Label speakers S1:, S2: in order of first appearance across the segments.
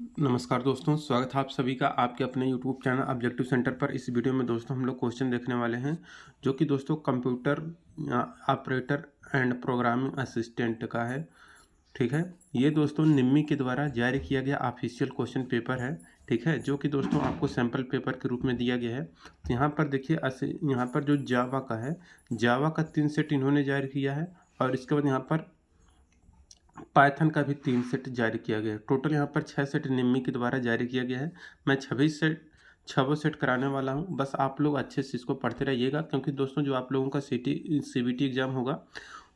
S1: नमस्कार दोस्तों, स्वागत है आप सभी का आपके अपने यूट्यूब चैनल ऑब्जेक्टिव सेंटर पर। इस वीडियो में दोस्तों हम लोग क्वेश्चन देखने वाले हैं जो कि दोस्तों computer operator and programming assistant का है। ठीक है, ये दोस्तों निम्मी के द्वारा जारी किया गया ऑफिशियल क्वेश्चन पेपर है। ठीक है, जो कि दोस्तों आपको सैम्पल पेपर के रूप में दिया गया है। तो यहाँ पर देखिए, यहाँ पर जो जावा का है, जावा का 3 सेट इन्होंने जारी किया है और इसके बाद यहाँ पर पाइथन का भी 3 सेट जारी किया गया है। टोटल यहाँ पर 6 सेट निम्मी के द्वारा जारी किया गया है। मैं 6 सेट कराने वाला हूँ। बस आप लोग अच्छे से इसको पढ़ते रहिएगा, क्योंकि दोस्तों जो आप लोगों का सीबीटी एग्ज़ाम होगा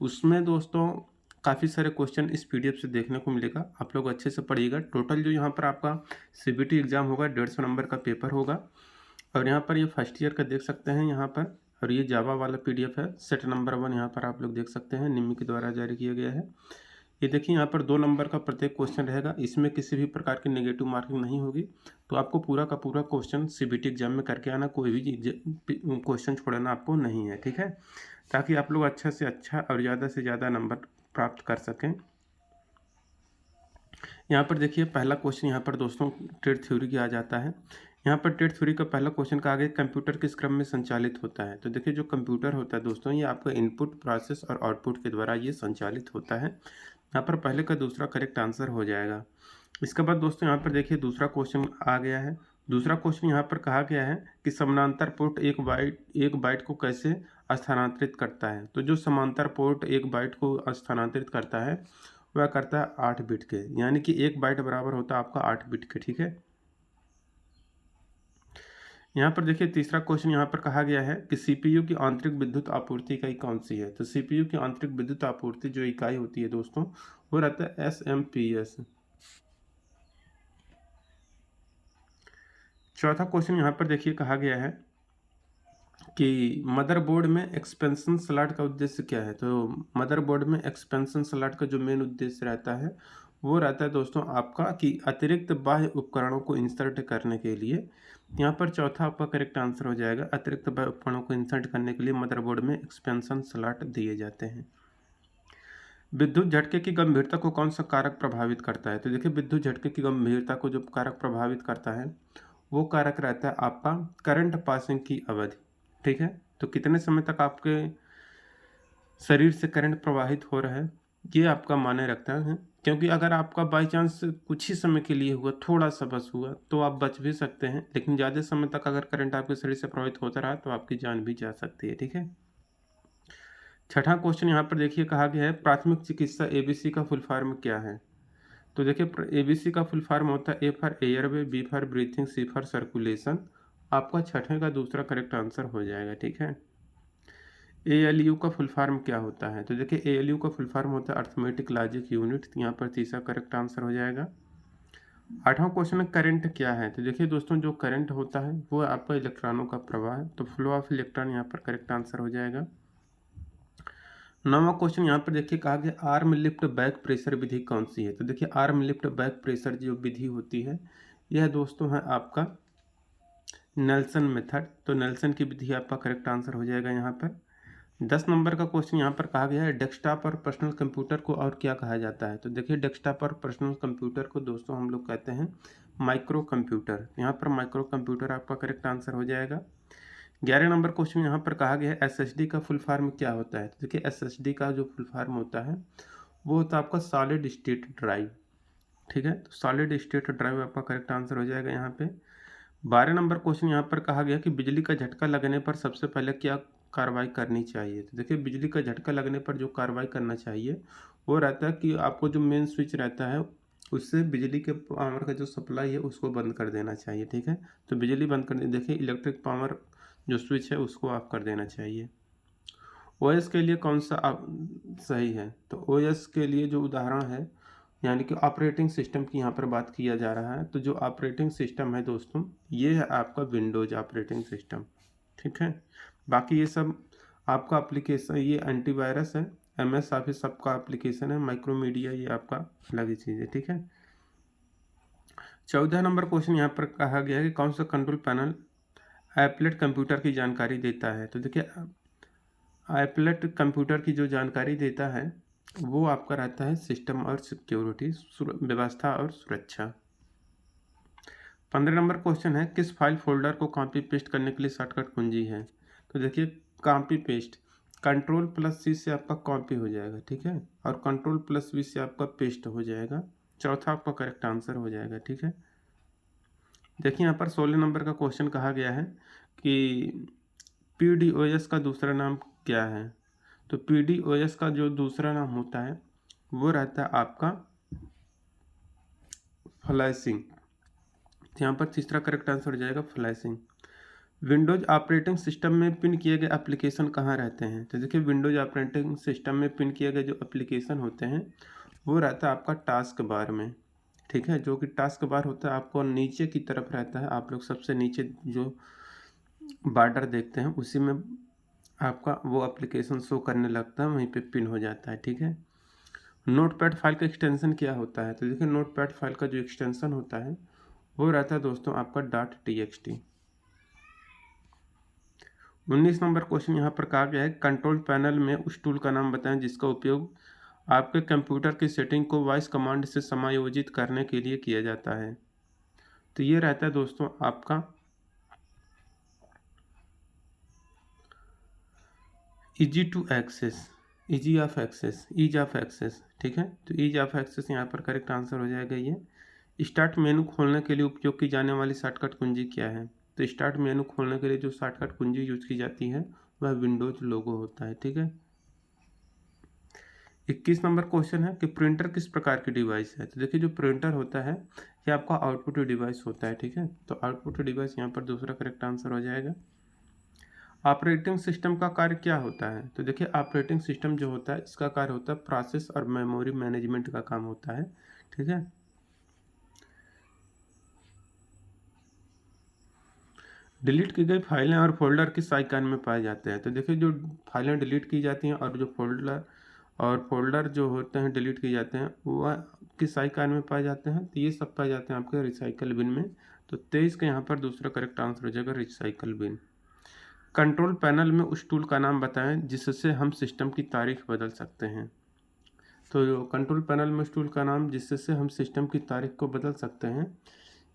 S1: उसमें दोस्तों काफ़ी सारे क्वेश्चन इस पीडीएफ से देखने को मिलेगा। आप लोग अच्छे से पढ़िएगा। टोटल जो यहाँ पर आपका सीबीटी एग्ज़ाम होगा 150 नंबर का पेपर होगा। और यहाँ पर ये फर्स्ट ईयर का देख सकते हैं यहाँ पर, और ये जावा वाला पीडीएफ है। सेट नंबर 1 यहाँ पर आप लोग देख सकते हैं, निम्मी के द्वारा जारी किया गया है। ये देखिए, यहाँ पर 2 नंबर का प्रत्येक क्वेश्चन रहेगा। इसमें किसी भी प्रकार की नेगेटिव मार्किंग नहीं होगी। तो आपको पूरा का पूरा क्वेश्चन सीबीटी एग्जाम में करके आना, कोई भी क्वेश्चन छोड़ना आपको नहीं है। ठीक है, ताकि आप लोग अच्छा से अच्छा और ज़्यादा से ज़्यादा नंबर प्राप्त कर सकें। यहाँ पर देखिए, पहला क्वेश्चन यहाँ पर दोस्तों ट्रेड थ्योरी की आ जाता है। यहाँ पर ट्रेड थ्योरी का पहला क्वेश्चन कहा गया, कंप्यूटर किस क्रम में संचालित होता है। तो देखिए, जो कंप्यूटर होता है दोस्तों, ये आपका इनपुट, प्रोसेस और आउटपुट के द्वारा ये संचालित होता है। यहाँ पर पहले का दूसरा करेक्ट आंसर हो जाएगा। इसके बाद दोस्तों यहाँ पर देखिए, दूसरा क्वेश्चन आ गया है। दूसरा क्वेश्चन यहाँ पर कहा गया है कि समानांतर पोर्ट एक बाइट को कैसे स्थानांतरित करता है। तो जो समांतर पोर्ट एक बाइट को स्थानांतरित करता है वह करता है 8 बिट के, यानी कि 1 बाइट बराबर होता है आपका 8 बिट के। ठीक है, यहाँ पर देखिए, तीसरा क्वेश्चन यहाँ पर कहा गया है कि सीपीयू की आंतरिक विद्युत आपूर्ति इकाई कौन सी है। तो सीपीयू की आंतरिक विद्युत आपूर्ति जो इकाई होती है दोस्तों, वो रहता है एसएमपीएस। चौथा क्वेश्चन यहाँ पर देखिए, कहा गया है कि मदरबोर्ड में एक्सपेंशन स्लॉट का उद्देश्य क्या है। तो मदरबोर्ड में एक्सपेंशन स्लॉट का जो मेन उद्देश्य रहता है वो रहता है दोस्तों आपका कि अतिरिक्त बाह्य उपकरणों को इंसर्ट करने के लिए। यहाँ पर चौथा आपका करेक्ट आंसर हो जाएगा। अतिरिक्त बाह्य उपकरणों को इंसर्ट करने के लिए मदरबोर्ड में एक्सपेंशन स्लॉट दिए जाते हैं। विद्युत झटके की गंभीरता को कौन सा कारक प्रभावित करता है। तो देखिए, विद्युत झटके की गंभीरता को जो कारक प्रभावित करता है वो कारक रहता है आपका करंट पासिंग की अवधि। ठीक है, तो कितने समय तक आपके शरीर से करंट प्रवाहित हो रहा है ये आपका मायने रखता है। क्योंकि अगर आपका बाई चांस कुछ ही समय के लिए हुआ, थोड़ा सा बस हुआ, तो आप बच भी सकते हैं, लेकिन ज़्यादा समय तक अगर करंट आपके शरीर से प्रभावित होता रहा तो आपकी जान भी जा सकती है। ठीक है, छठा क्वेश्चन यहाँ पर देखिए, कहा गया है प्राथमिक चिकित्सा एबीसी का फुल फॉर्म क्या है। तो देखिए, एबीसी का फुल फॉर्म होता है A for airway, B for breathing, C for circulation. आपका छठे का दूसरा करेक्ट आंसर हो जाएगा। ठीक है, एएलयू का फुल फॉर्म क्या होता है। तो देखिए, एएलयू का फुल फॉर्म होता है अर्थमेटिक लॉजिक यूनिट। यहाँ पर तीसरा करेक्ट आंसर हो जाएगा। आठवां क्वेश्चन है करंट क्या है। तो देखिए दोस्तों, जो करंट होता है वो आपका इलेक्ट्रॉनों का प्रवाह है। तो फ्लो ऑफ इलेक्ट्रॉन यहाँ पर करेक्ट आंसर हो जाएगा। नौवां क्वेश्चन यहाँ पर देखिए, कहा गया आर्म लिफ्ट बैक प्रेशर विधि कौन सी है। तो देखिए, आर्म लिफ्ट बैक प्रेशर जो विधि होती है यह दोस्तों है आपका नेल्सन मेथड। तो नेल्सन की विधि आपका करेक्ट आंसर हो जाएगा। यहाँ पर 10 नंबर का क्वेश्चन यहाँ पर कहा गया है डेस्कटॉप और पर्सनल कंप्यूटर को और क्या कहा जाता है। तो देखिए, डेस्कटॉप और पर्सनल कंप्यूटर को दोस्तों हम लोग कहते हैं माइक्रो कंप्यूटर। यहाँ पर माइक्रो कंप्यूटर आपका करेक्ट आंसर हो जाएगा। 11 नंबर क्वेश्चन यहाँ पर कहा गया है एसएसडी का फुल फॉर्म क्या होता है। तो देखिए, एसएसडी का जो फुल फॉर्म होता है वो होता है आपका सॉलिड स्टेट ड्राइव। ठीक है, तो सॉलिड स्टेट ड्राइव आपका करेक्ट आंसर हो जाएगा यहाँ पे। 12 नंबर क्वेश्चन यहाँ पर कहा गया कि बिजली का झटका लगने पर सबसे पहले क्या कार्रवाई करनी चाहिए। तो देखिए, बिजली का झटका लगने पर जो कार्रवाई करना चाहिए वो रहता है कि आपको जो मेन स्विच रहता है उससे बिजली के पावर का जो सप्लाई है उसको बंद कर देना चाहिए। ठीक है, तो बिजली बंद कर देखिए, इलेक्ट्रिक पावर जो स्विच है उसको ऑफ कर देना चाहिए। ओएस के लिए कौन सा सही है। तो ओएस के लिए जो उदाहरण है, यानी कि ऑपरेटिंग सिस्टम की यहाँ पर बात किया जा रहा है। तो जो ऑपरेटिंग सिस्टम है दोस्तों, ये है आपका विंडोज ऑपरेटिंग सिस्टम। ठीक है, बाकी ये सब आपका एप्लीकेशन, ये एंटीवायरस है, एमएस ऑफिस सबका एप्लीकेशन है, माइक्रोमीडिया ये आपका अलग ही चीज़ है। ठीक है, 14 नंबर क्वेश्चन यहाँ पर कहा गया है कि कौन सा कंट्रोल पैनल एप्लेट कंप्यूटर की जानकारी देता है। तो देखिए, एप्लेट कंप्यूटर की जो जानकारी देता है वो आपका रहता है सिस्टम और सिक्योरिटी, व्यवस्था और सुरक्षा। 15 नंबर क्वेश्चन है, किस फाइल फोल्डर को कॉपी पेस्ट करने के लिए शॉर्टकट कुंजी है? तो देखिए कॉपी पेस्ट Ctrl+C से आपका कॉपी हो जाएगा, ठीक है, और Ctrl+V से आपका पेस्ट हो जाएगा। चौथा आपका करेक्ट आंसर हो जाएगा, ठीक है। देखिए यहाँ पर 16 नंबर का क्वेश्चन कहा गया है कि PDOS का दूसरा नाम क्या है? तो PDOS का जो दूसरा नाम होता है वो रहता है आपका फ्लैशिंग। यहाँ पर तीसरा करेक्ट आंसर हो जाएगा फ्लैशिंग। विंडोज ऑपरेटिंग सिस्टम में पिन किए गए एप्लीकेशन कहाँ रहते हैं? तो देखिए विंडोज ऑपरेटिंग सिस्टम में पिन किए गए जो एप्लीकेशन होते हैं वो रहता है आपका टास्क बार में, ठीक है, जो कि टास्क बार होता है आपको नीचे की तरफ रहता है। आप लोग सबसे नीचे जो बॉर्डर देखते हैं उसी में आपका वो एप्लीकेशन शो करने लगता है, वहीं पे पिन हो जाता है, ठीक है। नोटपैड फाइल का एक्सटेंशन क्या होता है? तो देखिए नोटपैड फाइल का जो एक्सटेंशन होता है वो रहता है दोस्तों आपका .txt। 19 नंबर क्वेश्चन यहाँ पर कहा गया है, कंट्रोल पैनल में उस टूल का नाम बताएं जिसका उपयोग आपके कंप्यूटर की सेटिंग को वॉइस कमांड से समायोजित करने के लिए किया जाता है। तो ये रहता है दोस्तों आपका ईज ऑफ एक्सेस, ठीक है। तो ईज ऑफ एक्सेस यहाँ पर करेक्ट आंसर हो जाएगा ये। स्टार्ट मेनू खोलने के लिए उपयोग की जाने वाली शॉर्टकट कुंजी क्या है? तो स्टार्ट मेनू खोलने के लिए जो शॉर्टकट कुंजी यूज की जाती है वह विंडोज लोगो होता है, ठीक है। 21 नंबर क्वेश्चन है कि प्रिंटर किस प्रकार की डिवाइस है? तो देखिए जो प्रिंटर होता है ये आपका आउटपुट डिवाइस होता है, ठीक है। तो आउटपुट डिवाइस यहाँ पर दूसरा करेक्ट आंसर हो जाएगा। ऑपरेटिंग सिस्टम का कार्य क्या होता है? तो देखिए ऑपरेटिंग सिस्टम जो होता है इसका कार्य होता है प्रोसेस और मेमोरी मैनेजमेंट का काम होता है, ठीक है। डिलीट की गई फाइलें और फोल्डर किस आइकन में पाए जाते हैं? तो देखिए जो फाइलें डिलीट की जाती हैं और जो फोल्डर जो होते हैं डिलीट किए जाते हैं वह किस आइकन में पाए जाते हैं? तो ये सब पाए जाते हैं आपके रिसाइकल बिन में। तो 23 का यहाँ पर दूसरा करेक्ट आंसर हो जाएगा रिसाइकल बिन। कंट्रोल पैनल में उस टूल का नाम बताएं जिससे हम सिस्टम की तारीख बदल सकते हैं। तो कंट्रोल पैनल में उस टूल का नाम जिससे हम सिस्टम की तारीख को बदल सकते हैं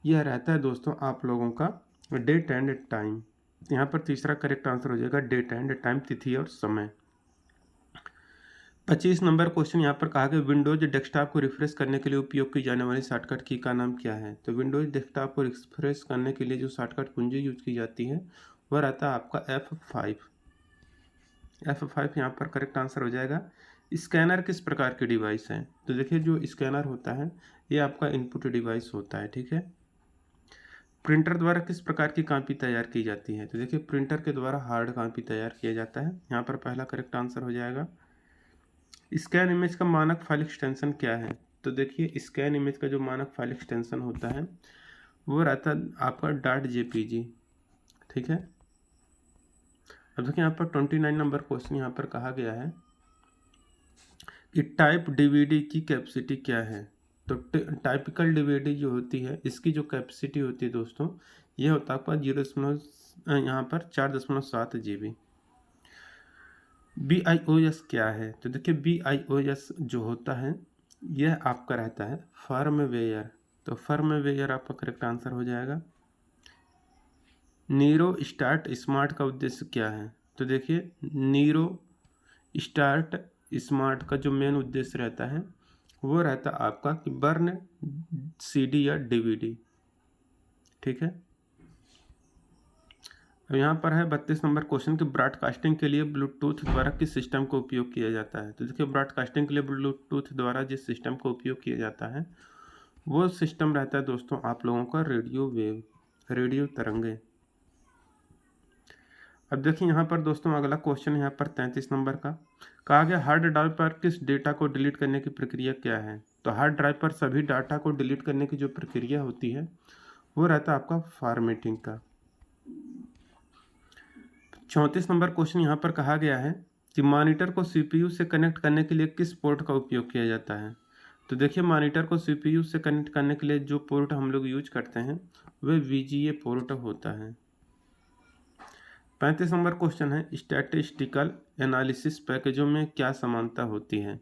S1: यह रहता है दोस्तों आप लोगों का डेट एंड टाइम। यहाँ पर तीसरा करेक्ट आंसर हो जाएगा डेट एंड टाइम, तिथि और समय। 25 नंबर क्वेश्चन यहाँ पर कहा गया विंडोज डेस्कटॉप को रिफ्रेश करने के लिए उपयोग की जाने वाली शॉर्टकट की का नाम क्या है? तो विंडोज डेस्कटॉप को रिफ्रेश करने के लिए जो शॉर्टकट कुंजी यूज की जाती है वह रहता है आपका F5 यहाँ पर करेक्ट आंसर हो जाएगा। स्कैनर किस प्रकार की डिवाइस है? तो देखिए जो स्कैनर होता है ये आपका इनपुट डिवाइस होता है, ठीक है। प्रिंटर द्वारा किस प्रकार की कॉपी तैयार की जाती है? तो देखिए प्रिंटर के द्वारा हार्ड कॉपी तैयार किया जाता है, यहाँ पर पहला करेक्ट आंसर हो जाएगा। स्कैन इमेज का मानक फाइल एक्सटेंशन क्या है? तो देखिए स्कैन इमेज का जो मानक फाइल एक्सटेंशन होता है वो रहता है आपका .jpg, ठीक है। अब देखिए यहाँ पर 29 नंबर क्वेश्चन यहाँ पर कहा गया है कि टाइप डीवीडी की कैपेसिटी क्या है? तो टाइपिकल डीवीडी जो होती है इसकी जो कैपेसिटी होती है दोस्तों ये होता है आपका 0 यहाँ पर 4.7 GB। BIOS क्या है? तो देखिए BIOS जो होता है यह आपका रहता है फर्मवेयर। तो फर्मवेयर आपका करेक्ट आंसर हो जाएगा। नीरो स्टार्ट स्मार्ट का उद्देश्य क्या है? तो देखिए नीरो स्टार्ट स्मार्ट का जो मेन उद्देश्य रहता है वो रहता है आपका कि बर्न CD या DVD, ठीक है। अब यहाँ पर है 32 नंबर क्वेश्चन कि ब्रॉडकास्टिंग के लिए ब्लूटूथ द्वारा किस सिस्टम का उपयोग किया जाता है? तो देखिए ब्रॉडकास्टिंग के लिए ब्लूटूथ द्वारा जिस सिस्टम का उपयोग किया जाता है वो सिस्टम रहता है दोस्तों आप लोगों का रेडियो तरंगे। अब देखिए यहाँ पर दोस्तों अगला क्वेश्चन यहाँ पर 33 नंबर का कहा गया हार्ड ड्राइव पर किस डेटा को डिलीट करने की प्रक्रिया क्या है? तो हार्ड ड्राइव पर सभी डाटा को डिलीट करने की जो प्रक्रिया होती है वो रहता है आपका फॉर्मेटिंग का। 34 नंबर क्वेश्चन यहाँ पर कहा गया है कि मॉनिटर को CPU से कनेक्ट करने के लिए किस पोर्ट का उपयोग किया जाता है? तो देखिए मॉनिटर को CPU से कनेक्ट करने के लिए जो पोर्ट हम लोग यूज करते हैं वह VGA पोर्ट होता है। 35 नंबर क्वेश्चन है स्टैटिस्टिकल एनालिसिस पैकेजों में क्या समानता होती है?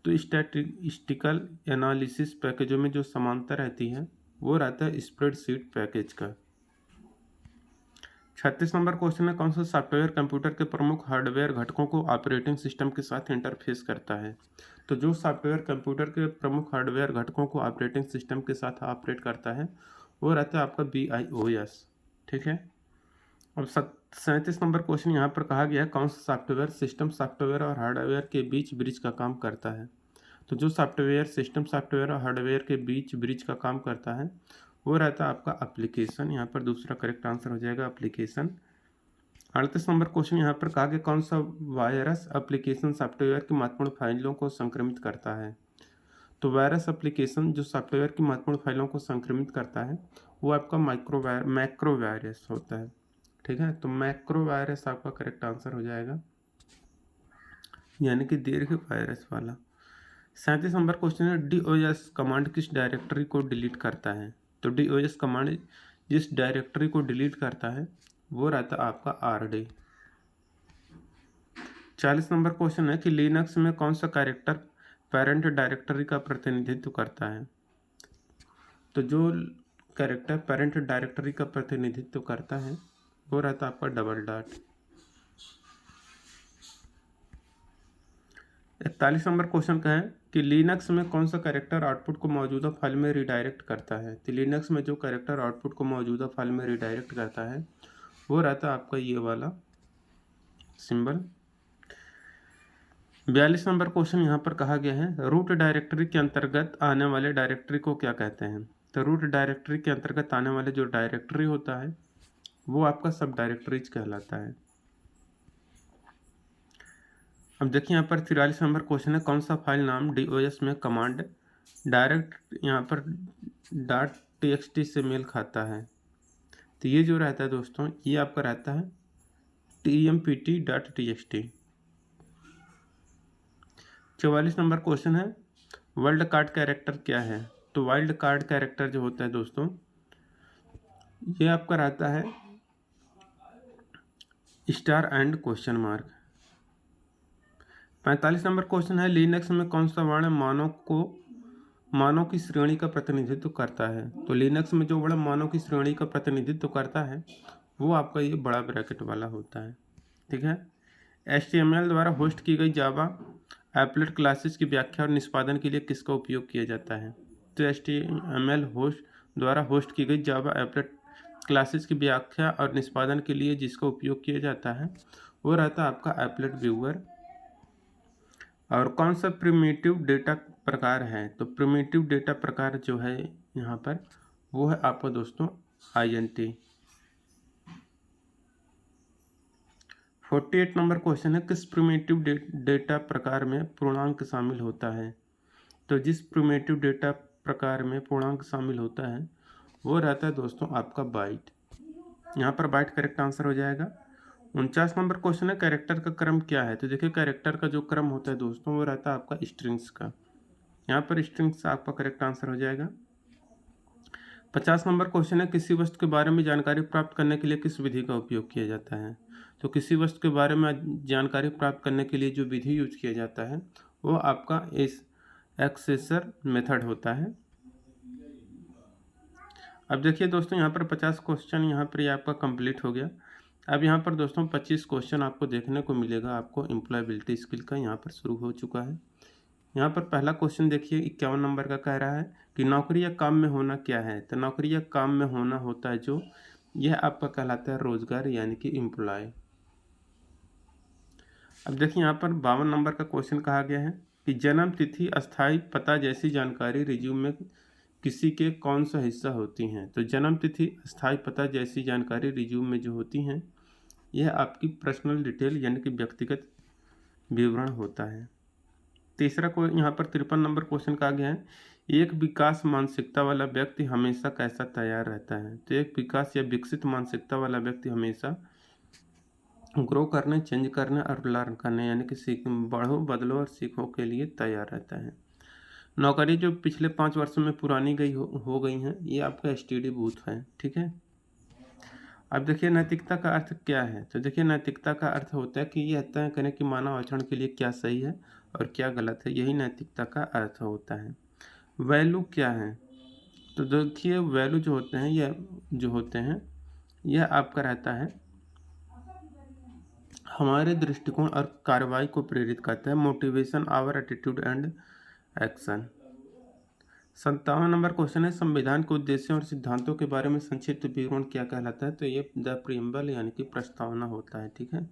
S1: तो स्टैटिस्टिकल एनालिसिस पैकेजों में जो समानता रहती है वो रहता है स्प्रेडशीट पैकेज का। 36 नंबर क्वेश्चन है, कौन सा सॉफ्टवेयर कंप्यूटर के प्रमुख हार्डवेयर घटकों को ऑपरेटिंग सिस्टम के साथ इंटरफेस करता है? तो जो सॉफ्टवेयर कंप्यूटर के प्रमुख हार्डवेयर घटकों को ऑपरेटिंग सिस्टम के साथ ऑपरेट करता है वो रहता है आपका BIOS। ठीक है। अब 37 नंबर क्वेश्चन यहाँ पर कहा गया है, कौन सा सॉफ्टवेयर सिस्टम सॉफ्टवेयर और हार्डवेयर के बीच ब्रिज का काम करता है? तो जो सॉफ्टवेयर सिस्टम सॉफ्टवेयर और हार्डवेयर के बीच ब्रिज का काम करता है वो रहता है आपका एप्लीकेशन। यहाँ पर दूसरा करेक्ट आंसर हो जाएगा एप्लीकेशन। 38 नंबर क्वेश्चन यहाँ पर कहा गया, कौन सा वायरस एप्लीकेशन सॉफ्टवेयर की महत्वपूर्ण फाइलों को संक्रमित करता है? तो वायरस एप्लीकेशन जो सॉफ्टवेयर की महत्वपूर्ण फाइलों को संक्रमित करता है वो आपका मैक्रो वायरस होता है। ठीक है, तो मैक्रो वायरस आपका करेक्ट आंसर हो जाएगा, यानी कि दीर्घ वायरस वाला। 37 नंबर क्वेश्चन है, DOS कमांड किस डायरेक्टरी को डिलीट करता है? तो DOS कमांड जिस डायरेक्टरी को डिलीट करता है वो रहता है आपका RD। 40 नंबर क्वेश्चन है कि लिनक्स में कौन सा कैरेक्टर पेरेंट डायरेक्टरी का प्रतिनिधित्व करता है? तो जो कैरेक्टर पेरेंट डायरेक्टरी का प्रतिनिधित्व करता है वो रहता है आपका डबल डॉट। 41 नंबर क्वेश्चन का है कि लिनक्स में कौन सा कैरेक्टर आउटपुट को मौजूदा फाइल में रिडायरेक्ट करता है? तो लिनक्स में जो कैरेक्टर आउटपुट को मौजूदा फाइल में रिडायरेक्ट करता है वो रहता है आपका ये वाला सिंबल। 42 नंबर क्वेश्चन यहाँ पर कहा गया है, रूट डायरेक्टरी के अंतर्गत आने वाले डायरेक्टरी को क्या कहते हैं? तो रूट डायरेक्टरी के अंतर्गत आने वाले जो डायरेक्टरी होता है वो आपका सब डायरेक्टरीज कहलाता है। अब देखिए यहाँ पर 43 नंबर क्वेश्चन है, कौन सा फाइल नाम DOS में कमांड डायरेक्ट यहाँ पर .txt से मेल खाता है? तो ये जो रहता है दोस्तों ये आपका रहता है tmpt.txt। 44 नंबर क्वेश्चन है, वर्ल्ड कार्ड कैरेक्टर क्या है? तो वाइल्ड कार्ड कैरेक्टर जो होता है दोस्तों ये आपका रहता है star and question mark. 45 number question है, लिनक्स में कौन सा वर्ण मानव की श्रेणी का प्रतिनिधित्व करता है? तो लिनक्स में जो वर्ण मानव की श्रेणी का प्रतिनिधित्व करता है वो आपका ये बड़ा ब्रैकेट वाला होता है। ठीक है। HTML द्वारा होस्ट की गई जावा एप्लेट क्लासेस की व्याख्या और निष्पादन के लिए किसका उपयोग किया जाता है? तो HTML द्वारा होस्ट की गई जावा एप्लेट क्लासेस की व्याख्या और निष्पादन के लिए जिसका उपयोग किया जाता है वो रहता है आपका एप्लेट व्यूअर। और कौन सा प्रिमिटिव डेटा प्रकार है? तो प्रिमिटिव डेटा प्रकार जो है यहाँ पर वो है आपका दोस्तों INT। 48 नंबर क्वेश्चन है, किस प्रिमिटिव डेटा प्रकार में पूर्णांक शामिल होता है? तो जिस प्रिमिटिव डेटा प्रकार में पूर्णांक शामिल होता है वो रहता है दोस्तों आपका बाइट। यहाँ पर बाइट करेक्ट आंसर हो जाएगा। 49 नंबर क्वेश्चन है, कैरेक्टर का क्रम क्या है? तो देखिए कैरेक्टर का जो क्रम होता है दोस्तों वो रहता है आपका स्ट्रिंग्स का। यहाँ पर स्ट्रिंग्स आपका करेक्ट आंसर हो जाएगा। 50 नंबर क्वेश्चन है, किसी वस्तु के बारे में जानकारी प्राप्त करने के लिए किस विधि का उपयोग किया जाता है? तो किसी वस्तु के बारे में जानकारी प्राप्त करने के लिए जो विधि यूज किया जाता है वो आपका एक्सेसर मेथड होता है। अब देखिए दोस्तों यहाँ पर 50 क्वेश्चन यहाँ पर ये आपका कंप्लीट हो गया। अब यहाँ पर दोस्तों 25 क्वेश्चन आपको देखने को मिलेगा, आपको एम्प्लॉयबिलिटी स्किल का यहाँ पर शुरू हो चुका है। यहाँ पर पहला क्वेश्चन देखिए 51 नंबर का कह रहा है कि नौकरी या काम में होना क्या है? तो नौकरी या काम में होना होता है जो यह आपका कहलाता है रोजगार यानी कि एम्प्लॉय। अब देखिए यहाँ पर 52 नंबर का क्वेश्चन कहा गया है कि जन्म तिथि अस्थायी पता जैसी जानकारी रिज्यूम में किसी के कौन सा हिस्सा होती हैं? तो जन्म तिथि अस्थायी पता जैसी जानकारी रिज्यूम में जो होती हैं यह आपकी पर्सनल डिटेल यानी कि व्यक्तिगत विवरण होता है। तीसरा को यहाँ पर 53 नंबर क्वेश्चन कहा गया है, एक विकास मानसिकता वाला व्यक्ति हमेशा कैसा तैयार रहता है? तो एक विकास या विकसित मानसिकता वाला व्यक्ति हमेशा ग्रो करने, चेंज करने और लर्न करने यानी कि बढ़ो, बदलो और सीखो के लिए तैयार रहता है। नौकरी जो पिछले 5 वर्षों में पुरानी हो गई हैं ये आपका STD बूथ है। ठीक है। अब देखिए नैतिकता का अर्थ क्या है? तो देखिए नैतिकता का अर्थ होता है कि ये तय करें कि मानव आचरण के लिए क्या सही है और क्या गलत है, यही नैतिकता का अर्थ होता है। वैल्यू क्या है? तो देखिए वैल्यू जो होते हैं यह आपका रहता है हमारे दृष्टिकोण और कार्रवाई को प्रेरित करता है। Motivation our attitude and action. 57 number question है, संविधान के उद्देश्यों और सिद्धांतों के बारे में संक्षिप्त विवरण क्या कहलाता है? तो ये द प्रीएम्बल यानी कि प्रस्तावना होता है। ठीक है।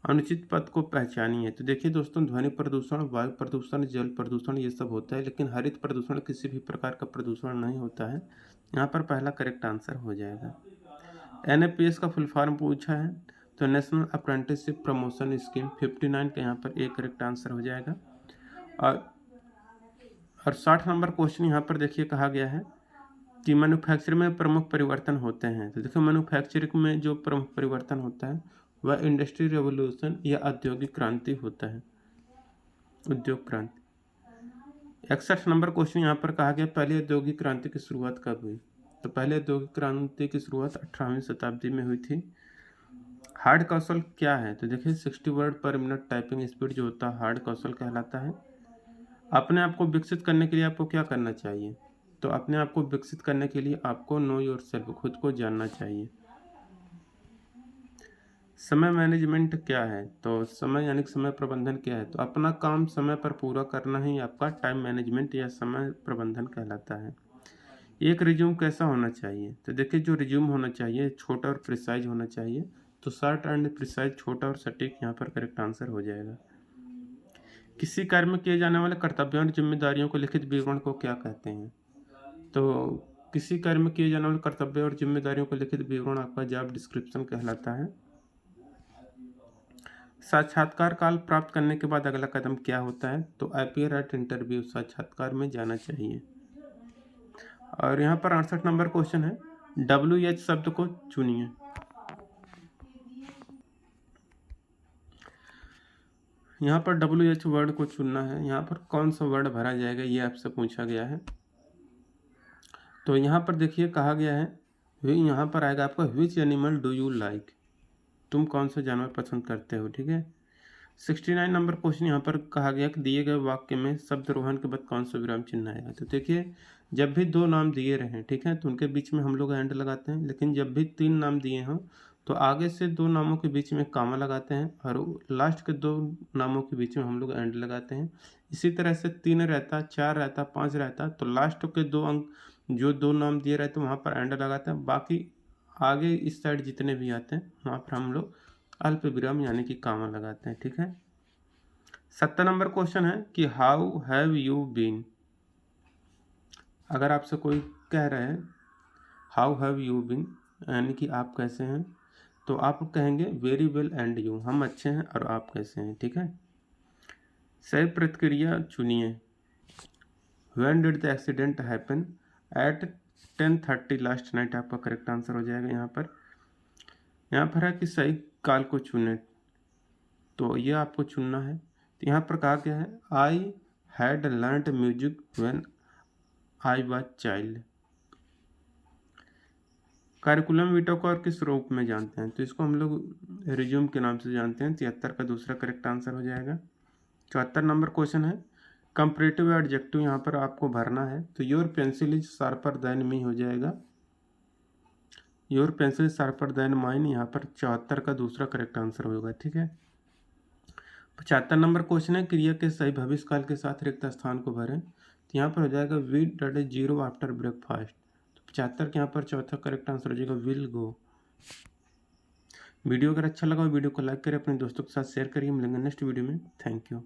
S1: अनुचित पद को पहचानिए। तो देखिए दोस्तों, ध्वनि प्रदूषण, वायु प्रदूषण, जल प्रदूषण ये सब होता है, लेकिन हरित प्रदूषण किसी भी प्रकार का प्रदूषण नहीं होता है। यहाँ पर पहला करेक्ट आंसर हो जाएगा। NAPS का फुल फॉर्म पूछा है, तो नेशनल अप्रेंटिसशिप प्रमोशन स्कीम 59 का यहाँ पर एक करेक्ट आंसर हो जाएगा। और 60 नंबर क्वेश्चन यहाँ पर देखिए कहा गया है कि मैन्युफैक्चरिंग में प्रमुख परिवर्तन होते हैं। तो देखिए मैन्युफैक्चरिंग में जो प्रमुख परिवर्तन होता है वह इंडस्ट्री रेवोल्यूशन या औद्योगिक क्रांति होता है, उद्योग क्रांति। 61 नंबर क्वेश्चन यहाँ पर कहा गया पहली औद्योगिक क्रांति की शुरुआत कब हुई? तो पहले औद्योगिक क्रांति की शुरुआत 18वीं शताब्दी में हुई थी। हार्ड कौशल क्या है? तो देखिए 60 वर्ड पर मिनट टाइपिंग स्पीड जो होता है हार्ड कौशल कहलाता है। अपने आप को विकसित करने के लिए आपको क्या करना चाहिए? तो अपने आप को विकसित करने के लिए आपको नो योरसेल्फ, खुद को जानना चाहिए। समय मैनेजमेंट क्या है? तो समय यानी समय प्रबंधन क्या है? तो अपना काम समय पर पूरा करना ही आपका टाइम मैनेजमेंट या समय प्रबंधन कहलाता है। एक रिज्यूम कैसा होना चाहिए? तो देखिए जो रिज्यूम होना चाहिए छोटा और प्रिसाइज होना चाहिए। तो शॉर्ट एंड प्रिसाइज, छोटा और सटीक यहाँ पर करेक्ट आंसर हो जाएगा। किसी कार्य में किए जाने वाले कर्तव्यों और जिम्मेदारियों को लिखित विवरण को क्या कहते हैं? तो किसी कार्य में किए जाने वाले कर्तव्यों और जिम्मेदारियों को लिखित विवरण आपका जॉब डिस्क्रिप्शन कहलाता है। साक्षात्कार काल प्राप्त करने के बाद अगला कदम क्या होता है? तो अपीयर एट इंटरव्यू, साक्षात्कार में जाना चाहिए। और यहाँ पर 68 नंबर क्वेश्चन है, WH शब्द को चुनिए। यहाँ पर WH वर्ड को चुनना है। यहाँ पर कौन सा वर्ड भरा जाएगा ये आपसे पूछा गया है। तो यहाँ पर देखिए कहा गया है, यहाँ पर आएगा आपका which animal do you like, तुम कौन सा जानवर पसंद करते हो। ठीक है। 69 नंबर क्वेश्चन यहाँ पर कहा गया कि दिए गए वाक्य में शब्दरोहण के बाद कौन सा विराम चिन्ह आएगा। तो देखिए जब भी दो नाम दिए रहें, ठीक है, तो उनके बीच में हम लोग एंड लगाते हैं, लेकिन जब भी 3 नाम दिए हों तो आगे से 2 नामों के बीच में कामा लगाते हैं और लास्ट के 2 नामों के बीच में हम लोग एंड लगाते हैं। इसी तरह से 3 रहता, 4 रहता, 5 रहता, तो लास्ट के 2 अंक जो 2 नाम दिए रहते हैं वहाँ पर एंड लगाते हैं। बाकी आगे इस साइड जितने भी आते हैं वहाँ पर हम लोग अल्प विराम यानी कि कामा लगाते हैं। ठीक है। 70 नंबर क्वेश्चन है कि हाउ हैव यू बीन। अगर आपसे कोई कह रहे हैं हाउ हैव यू बीन यानी कि आप कैसे हैं, तो आप कहेंगे वेरी वेल एंड यू, हम अच्छे हैं और आप कैसे हैं। ठीक है। सही प्रतिक्रिया चुनिए। When did the accident happen? At 10:30 last night आपका करेक्ट आंसर हो जाएगा। यहाँ पर है कि सही काल को चुने, तो ये आपको चुनना है। तो यहाँ पर कहा गया है I had learned music when I was child. Curriculum Vita को और किस रूप में जानते हैं? तो इसको हम लोग रिज्यूम के नाम से जानते हैं। 73 का दूसरा करेक्ट आंसर हो जाएगा। 74 नंबर क्वेश्चन है कंपैरेटिव एडजेक्टिव यहाँ पर आपको भरना है। तो your pencil is sharper than me हो जाएगा। Your pencil sharper then mine यहाँ पर 74 का दूसरा करेक्ट आंसर होगा। ठीक है। 75 नंबर क्वेश्चन है क्रिया के सही भविष्य काल के साथ रिक्त स्थान को भरें। तो यहाँ पर हो जाएगा वी डट 0 आफ्टर ब्रेकफास्ट। तो 75 के यहाँ पर चौथा करेक्ट आंसर हो जाएगा विल गो। वीडियो अगर अच्छा लगा वीडियो को लाइक करें, अपने दोस्तों के साथ शेयर करिए। मिलेंगे नेक्स्ट वीडियो में। Thank you.